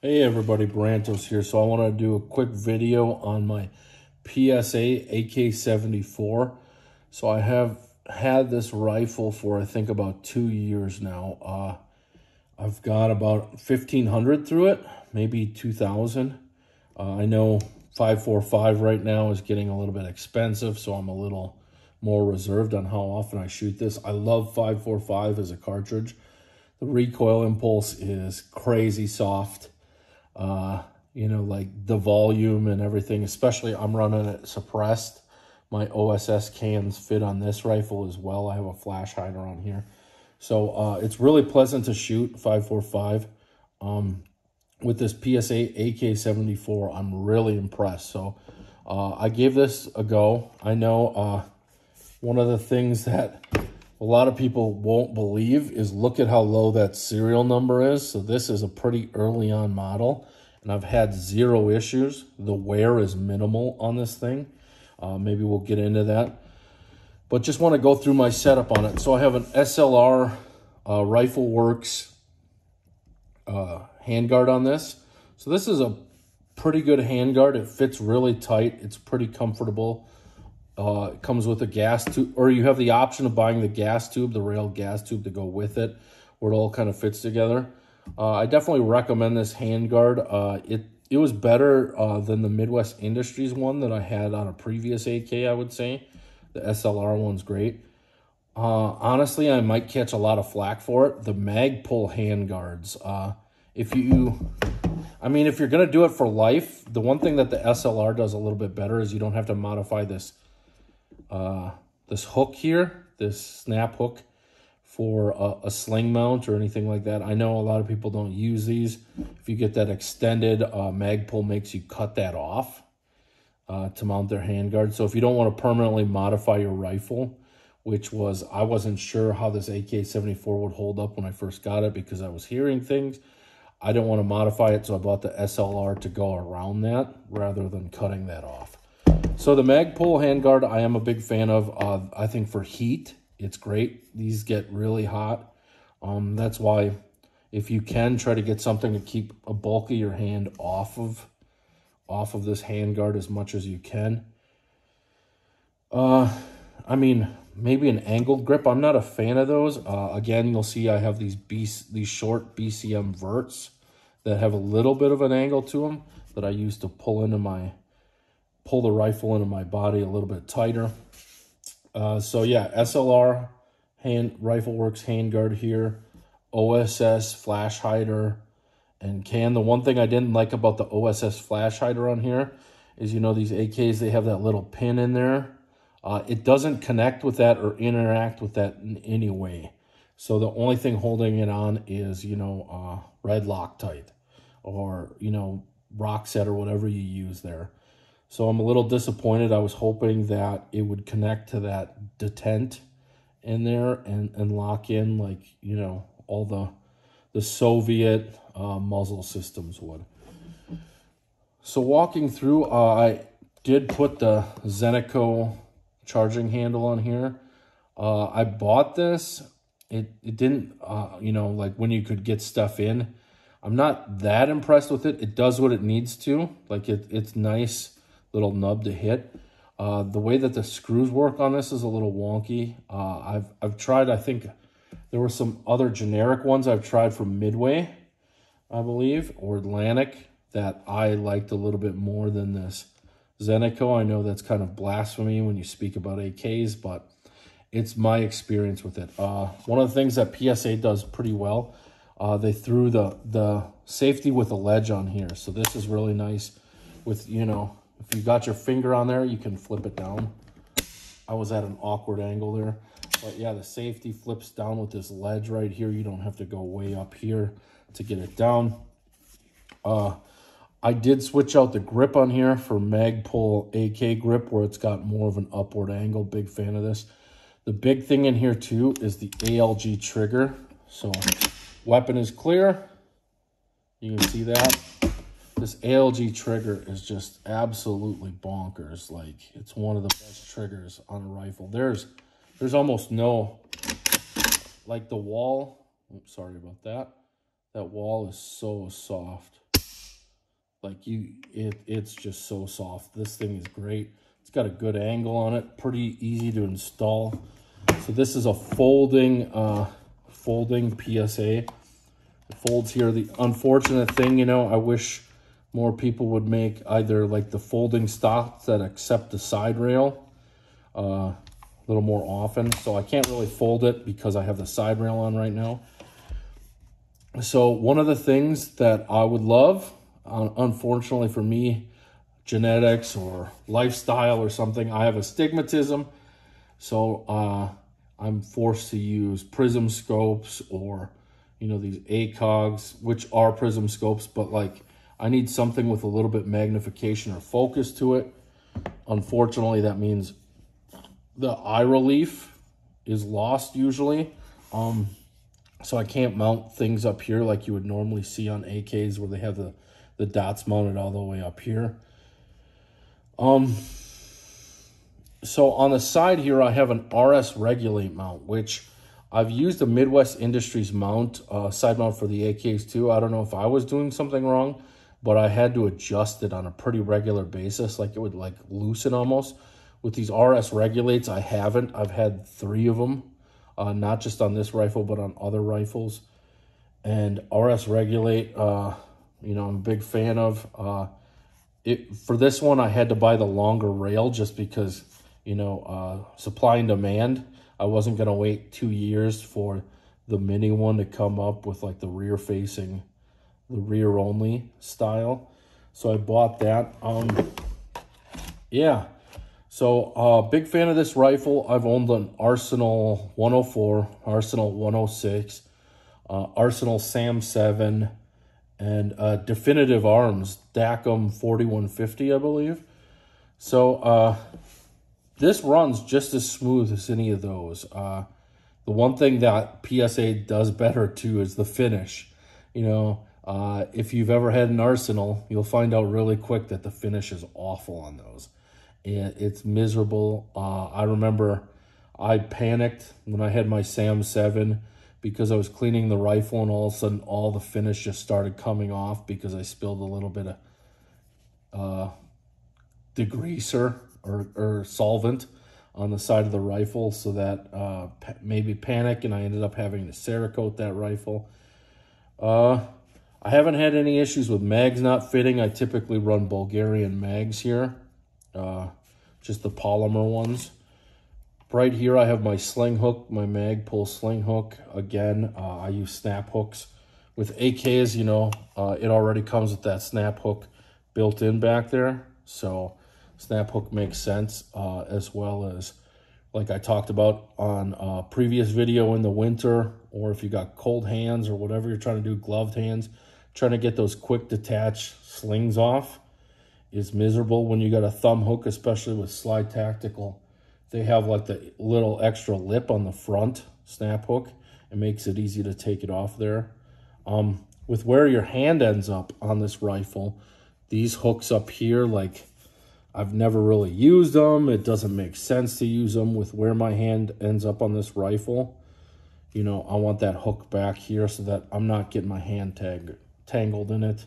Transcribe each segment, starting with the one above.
Hey everybody, Brantos here. So I want to do a quick video on my PSA AK-74. So I have had this rifle for I think about 2 years now. I've got about 1,500 through it, maybe 2,000. I know 5.45 right now is getting a little bit expensive, so I'm a little more reserved on how often I shoot this. I love 5.45 as a cartridge. The recoil impulse is crazy soft. You know, like the volume and everything, especially I'm running it suppressed. My OSS cans fit on this rifle as well. I have a flash hider on here. So it's really pleasant to shoot 5.45. With this PSA AK-74, I'm really impressed. So I gave this a go. I know one of the things that a lot of people won't believe is look at how low that serial number is. So this is a pretty early on model, and I've had 0 issues. The wear is minimal on this thing. Maybe we'll get into that. But just want to go through my setup on it. So I have an SLR Rifle Works handguard on this. So this is a pretty good handguard. It fits really tight. It's pretty comfortable. It comes with a gas tube, or you have the option of buying the gas tube, the rail gas tube to go with it, where it all kind of fits together. I definitely recommend this handguard. It was better than the Midwest Industries one that I had on a previous AK, I would say. The SLR one's great. Honestly, I might catch a lot of flack for it. The Magpul handguards. If you're going to do it for life, the one thing that the SLR does a little bit better is you don't have to modify this hook here, this snap hook for a sling mount or anything like that. I know a lot of people don't use these. If you get that extended, Magpul makes you cut that off to mount their handguard. So if you don't want to permanently modify your rifle, I wasn't sure how this AK-74 would hold up when I first got it because I was hearing things. I didn't want to modify it, so I bought the SLR to go around that rather than cutting that off. So the Magpul handguard, I am a big fan of. I think for heat, it's great. These get really hot. That's why if you can, try to get something to keep a bulk of your hand off of this handguard as much as you can. Maybe an angled grip. I'm not a fan of those. Again, you'll see I have these short BCM verts that have a little bit of an angle to them that I use to pull the rifle into my body a little bit tighter. So yeah, SLR Rifle Works handguard here, OSS Flash Hider, and can. The one thing I didn't like about the OSS Flash Hider on here is, you know, these AKs, they have that little pin in there. It doesn't connect with that or interact with that in any way. So the only thing holding it on is, you know, red Loctite or, you know, Roxette or whatever you use there. So I'm a little disappointed. I was hoping that it would connect to that detent in there and lock in like, you know, all the Soviet muzzle systems would. So walking through, I did put the Zeniko charging handle on here. I bought this. It didn't, you know, like when you could get stuff in. I'm not that impressed with it. It does what it needs to. Like it's nice little nub to hit. The way that the screws work on this is a little wonky. I've tried, I think there were some other generic ones I've tried from Midway, I believe, or Atlantic, that I liked a little bit more than this Zeniko. I know that's kind of blasphemy when you speak about AKs, but it's my experience with it. One of the things that PSA does pretty well, they threw the safety with a ledge on here. So this is really nice with, you know, if you got your finger on there, you can flip it down. I was at an awkward angle there. But yeah, the safety flips down with this ledge right here. You don't have to go way up here to get it down. I did switch out the grip on here for Magpul AK grip, where it's got more of an upward angle. Big fan of this. The big thing in here too is the ALG trigger. So weapon is clear. You can see that. This ALG trigger is just absolutely bonkers. Like, it's one of the best triggers on a rifle. There's almost no, like the wall. Oops, sorry about that. That wall is so soft. Like it's just so soft. This thing is great. It's got a good angle on it, pretty easy to install. So this is a folding PSA. It folds here. The unfortunate thing, you know, I wish more people would make either like the folding stocks that accept the side rail a little more often. So I can't really fold it because I have the side rail on right now. So one of the things that I would love, unfortunately for me, genetics or lifestyle or something, I have astigmatism. So I'm forced to use prism scopes or, you know, these ACOGs, which are prism scopes, but like I need something with a little bit magnification or focus to it. Unfortunately, that means the eye relief is lost usually. So I can't mount things up here like you would normally see on AKs where they have the dots mounted all the way up here. So on the side here, I have an RS Regulate mount, which I've used a Midwest Industries mount, side mount for the AKs too. I don't know if I was doing something wrong, but I had to adjust it on a pretty regular basis. Like it would like loosen almost. With these RS Regulates, I haven't. I've had 3 of them, not just on this rifle, but on other rifles. And RS Regulate, you know, I'm a big fan of. For this one, I had to buy the longer rail just because, you know, supply and demand. I wasn't going to wait 2 years for the mini one to come up with like the rear facing, the rear only style. So I bought that. Yeah. So big fan of this rifle. I've owned an Arsenal 104, Arsenal 106, Arsenal Sam 7, and Definitive Arms Dacom 4150, I believe. So this runs just as smooth as any of those. The one thing that PSA does better too is the finish. You know, if you've ever had an Arsenal, you'll find out really quick that the finish is awful on those. It's miserable. I remember I panicked when I had my Sam 7 because I was cleaning the rifle and all of a sudden all the finish just started coming off because I spilled a little bit of degreaser or solvent on the side of the rifle, so that made me panic, and I ended up having to Cerakote that rifle. I haven't had any issues with mags not fitting. I typically run Bulgarian mags here. Just the polymer ones. Right here I have my sling hook, my Magpul sling hook. Again, I use snap hooks. With AKs, you know, it already comes with that snap hook built in back there. So snap hook makes sense, as well as, like I talked about on a previous video, in the winter, or if you got cold hands or whatever you're trying to do, gloved hands, trying to get those quick detach slings off is miserable. When you got a thumb hook, especially with Slide Tactical, they have like the little extra lip on the front snap hook. It makes it easy to take it off there. With where your hand ends up on this rifle, these hooks up here, like I've never really used them. It doesn't make sense to use them with where my hand ends up on this rifle. You know, I want that hook back here so that I'm not getting my hand tangled in it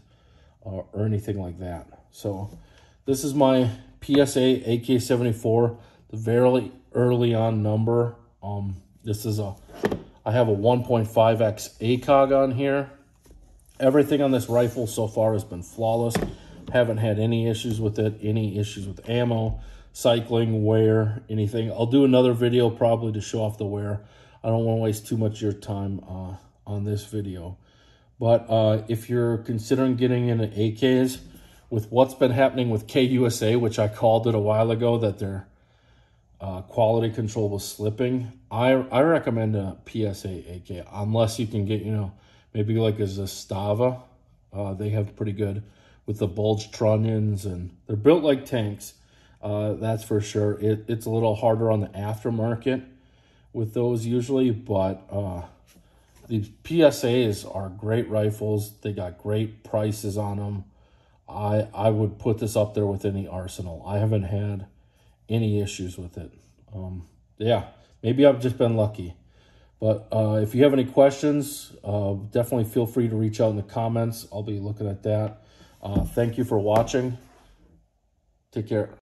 or anything like that. So this is my PSA AK-74, the very early on number. This is I have a 1.5x ACOG on here. Everything on this rifle so far has been flawless. Haven't had any issues with it, any issues with ammo, cycling, wear, anything. I'll do another video probably to show off the wear. I don't want to waste too much of your time on this video. But if you're considering getting into AKs, with what's been happening with KUSA, which I called it a while ago, that their quality control was slipping, I recommend a PSA AK, unless you can get, you know, maybe like a Zastava. They have pretty good with the bulge trunnions, and they're built like tanks. That's for sure. It's a little harder on the aftermarket with those usually, but these PSAs are great rifles. They got great prices on them. I would put this up there with any Arsenal. I haven't had any issues with it. Yeah, maybe I've just been lucky. But if you have any questions, definitely feel free to reach out in the comments. I'll be looking at that. Thank you for watching. Take care.